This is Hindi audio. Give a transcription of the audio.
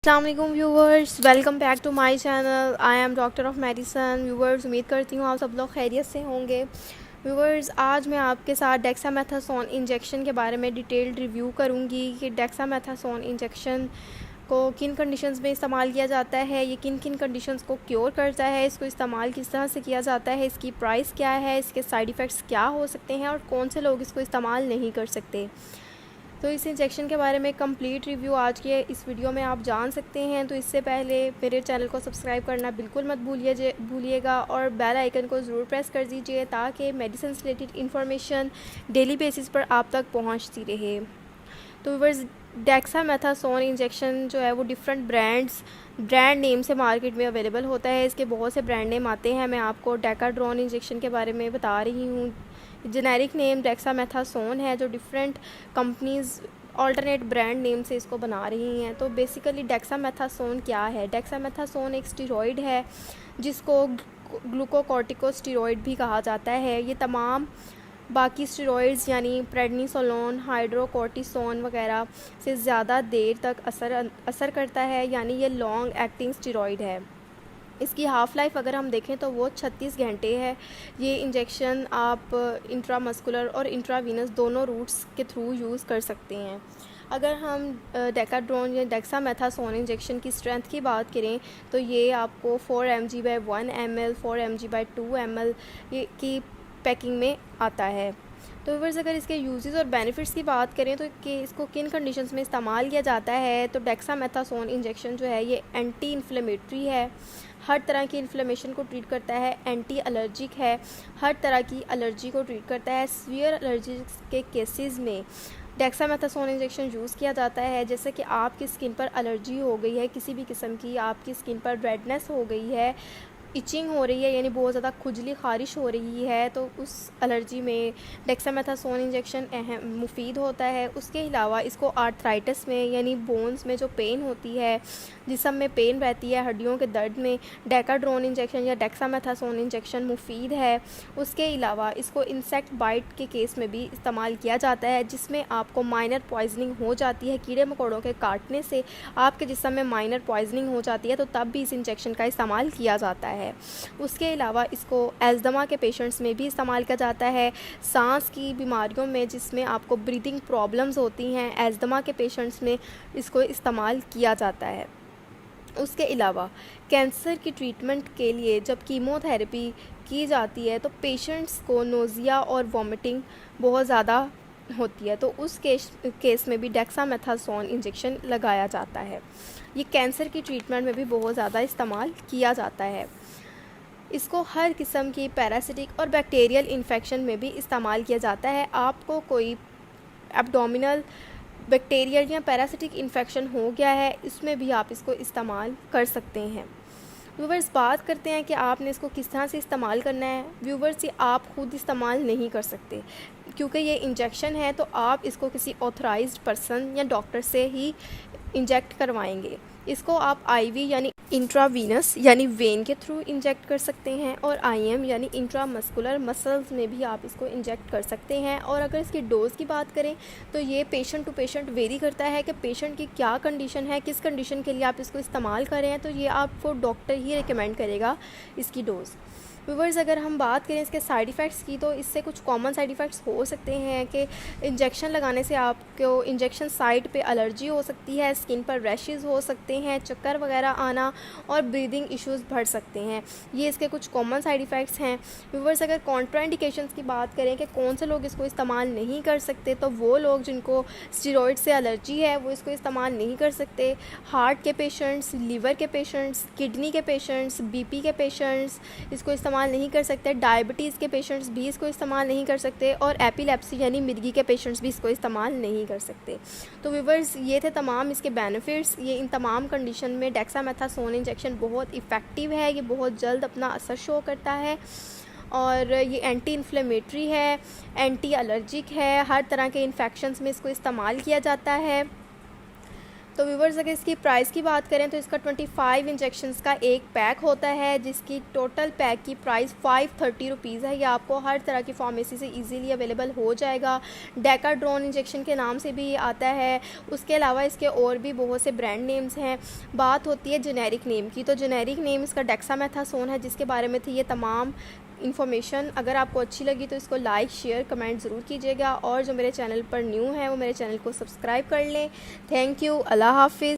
अस्सलाम viewers, welcome back to my channel. I am doctor of medicine. Viewers, उम्मीद करती हूँ आप सब लोग खैरियत से होंगे। व्यूवर्स, आज मैं आपके साथ डेक्सामेथासोन इंजेक्शन के बारे में डिटेल्ड रिव्यू करूँगी कि डेक्सामेथासोन इंजेक्शन को किन कंडीशंस में इस्तेमाल किया जाता है, ये किन किन कंडीशंस को क्योर करता है, इसको इस्तेमाल किस तरह से किया जाता है, इसकी प्राइस क्या है, इसके साइड इफ़ेक्ट्स क्या हो सकते हैं और कौन से लोग इसको इस्तेमाल नहीं कर सकते। तो इस इंजेक्शन के बारे में कंप्लीट रिव्यू आज के इस वीडियो में आप जान सकते हैं। तो इससे पहले मेरे चैनल को सब्सक्राइब करना बिल्कुल मत भूलिएगा और बेल आइकन को ज़रूर प्रेस कर दीजिए ताकि मेडिसिन से रिलेटेड इन्फॉर्मेशन डेली बेसिस पर आप तक पहुंचती रहे। तो व्यूअर्स, डेक्सामेथासोन इंजेक्शन जो है वो डिफरेंट ब्रांड नेम से मार्केट में अवेलेबल होता है। इसके बहुत से ब्रांड नेम आते हैं। मैं आपको डेकाड्रॉन इंजेक्शन के बारे में बता रही हूँ। जेनेरिक नेम डेक्सामेथासोन है, जो different companies alternate brand name से इसको बना रही हैं। तो बेसिकली डेक्सामेथासोन क्या है? डेक्सामेथासोन एक स्टेरॉइड है जिसको ग्लूकोकॉर्टिकोस्टेरॉइड भी कहा जाता है। ये तमाम बाकी स्टेरॉइड्स यानी प्रेडनिसोलोन, हाइड्रोकोर्टिसोन वगैरह से ज़्यादा देर तक असर करता है, यानी ये लॉन्ग एक्टिंग स्टेरॉइड है। इसकी हाफ़ लाइफ अगर हम देखें तो वो 36 घंटे है। ये इंजेक्शन आप इंट्रामस्कुलर और इंट्रावीनस दोनों रूट्स के थ्रू यूज़ कर सकते हैं। अगर हम डेकाड्रॉन या डेक्सामेथासोन इंजेक्शन की स्ट्रेंथ की बात करें तो ये आपको 4 mg/1 ml, 4 mg/2 ml ये की पैकिंग में आता है। तो व्यूअर्स, अगर इसके यूजेस और बेनिफिट्स की बात करें तो कि इसको किन कंडीशंस में इस्तेमाल किया जाता है, तो डेक्सामेथासोन इंजेक्शन जो है ये एंटी इन्फ्लेमेटरी है, हर तरह की इन्फ्लेमेशन को ट्रीट करता है, एंटी एलर्जिक है, हर तरह की एलर्जी को ट्रीट करता है। सीवियर एलर्जी के केसेस में डेक्सामेथासोन इंजेक्शन यूज़ किया जाता है। जैसे कि आपकी स्किन पर एलर्जी हो गई है किसी भी किस्म की, आपकी स्किन पर रेडनेस हो गई है, इचिंग हो रही है यानी बहुत ज़्यादा खुजली ख़ारिश हो रही है, तो उस एलर्जी में डेक्सामेथासोन इंजेक्शन अहम मुफीद होता है। उसके अलावा इसको आर्थराइटिस में यानी बोन्स में जो पेन होती है, जिस्म में पेन रहती है, हड्डियों के दर्द में डेकाड्रोन इंजेक्शन या डेक्सामेथासोन इंजेक्शन मुफीद है। उसके अलावा इसको इंसेक्ट बाइट के केस में भी इस्तेमाल किया जाता है, जिसमें आपको माइनर पॉइजनिंग हो जाती है, कीड़े मकोड़ों के काटने से आपके जिस्म में माइनर पॉइजनिंग हो जाती है, तो तब भी इस इंजेक्शन का इस्तेमाल किया जाता है। उसके अलावा इसको एल्ज़मा के पेशेंट्स में भी इस्तेमाल किया जाता है। सांस की बीमारियों में जिसमें आपको ब्रीदिंग प्रॉब्लम्स होती हैं, एल्ज़मा के पेशेंट्स में इसको इस्तेमाल किया जाता है। उसके अलावा कैंसर की ट्रीटमेंट के लिए जब कीमोथेरेपी की जाती है तो पेशेंट्स को नोज़िया और वॉमिटिंग बहुत ज़्यादा होती है, तो उस केस में भी डेक्सामेथासोन इंजेक्शन लगाया जाता है। ये कैंसर की ट्रीटमेंट में भी बहुत ज़्यादा इस्तेमाल किया जाता है। इसको हर किस्म की पैरासिटिक और बैक्टीरियल इन्फेक्शन में भी इस्तेमाल किया जाता है। आपको कोई एब्डोमिनल बैक्टीरियल या पैरासिटिक इन्फेक्शन हो गया है, इसमें भी आप इसको इस्तेमाल कर सकते हैं। व्यूवर्स, बात करते हैं कि आपने इसको किस तरह से इस्तेमाल करना है। व्यूवर्स, ये आप खुद इस्तेमाल नहीं कर सकते क्योंकि ये इंजेक्शन है, तो आप इसको किसी ऑथराइज्ड पर्सन या डॉक्टर से ही इंजेक्ट करवाएंगे। इसको आप आईवी यानी इंट्रावीनस यानी वेन के थ्रू इंजेक्ट कर सकते हैं और आईएम यानी इंट्रामस्कुलर मसल्स में भी आप इसको इंजेक्ट कर सकते हैं। और अगर इसकी डोज़ की बात करें तो ये पेशेंट टू पेशेंट वेरी करता है कि पेशेंट की क्या कंडीशन है, किस कंडीशन के लिए आप इसको इस्तेमाल करें, तो ये आपको डॉक्टर ही रिकमेंड करेगा इसकी डोज़। व्यूवर्स, अगर हम बात करें इसके साइड इफ़ेक्ट्स की तो इससे कुछ कॉमन साइड इफ़ेक्ट्स हो सकते हैं कि इंजेक्शन लगाने से आपको इंजेक्शन साइट पे एलर्जी हो सकती है, स्किन पर रैशेस हो सकते हैं, चक्कर वगैरह आना और ब्रीदिंग इश्यूज़ बढ़ सकते हैं। ये इसके कुछ कॉमन साइड इफ़ेक्ट्स हैं। व्यूवर्स, अगर कॉन्ट्राइंडिकेशंस की बात करें कि कौन से लोग इसको इस्तेमाल नहीं कर सकते, तो वो लोग जिनको स्टेरॉइड से एलर्जी है वो इसको इस्तेमाल नहीं कर सकते। हार्ट के पेशेंट्स, लीवर के पेशेंट्स, किडनी के पेशेंट्स, बीपी के पेशेंट्स इसको इस्तेमाल नहीं कर सकते। डायबिटीज़ के पेशेंट्स भी इसको इस्तेमाल नहीं कर सकते और एपिलेप्सी यानी मिर्गी के पेशेंट्स भी इसको इस्तेमाल नहीं कर सकते। तो व्यूवर्स, ये थे तमाम इसके बेनिफिट्स। ये इन तमाम कंडीशन में डेक्सामेथासोन इंजेक्शन बहुत इफ़ेक्टिव है, ये बहुत जल्द अपना असर शो करता है और ये एंटी इन्फ्लेमेटरी है, एंटी एलर्जिक है, हर तरह के इन्फेक्शंस में इसको इस्तेमाल किया जाता है। तो व्यूवर्स अगर इसकी प्राइस की बात करें तो इसका 25 इंजेक्शंस का एक पैक होता है, जिसकी टोटल पैक की प्राइस 530 रुपीज़ है। ये आपको हर तरह की फार्मेसी से इजीली अवेलेबल हो जाएगा। डेकाड्रोन इंजेक्शन के नाम से भी आता है। उसके अलावा इसके और भी बहुत से ब्रांड नेम्स हैं। बात होती है जेनेरिक नेम की, तो जेनेरिक नेम इसका डेक्सामेथासोन है, जिसके बारे में थी ये तमाम इन्फॉर्मेशन। अगर आपको अच्छी लगी तो इसको लाइक शेयर कमेंट ज़रूर कीजिएगा, और जो मेरे चैनल पर न्यू है वो मेरे चैनल को सब्सक्राइब कर लें। थैंक यू, अल्लाह हाफिज़।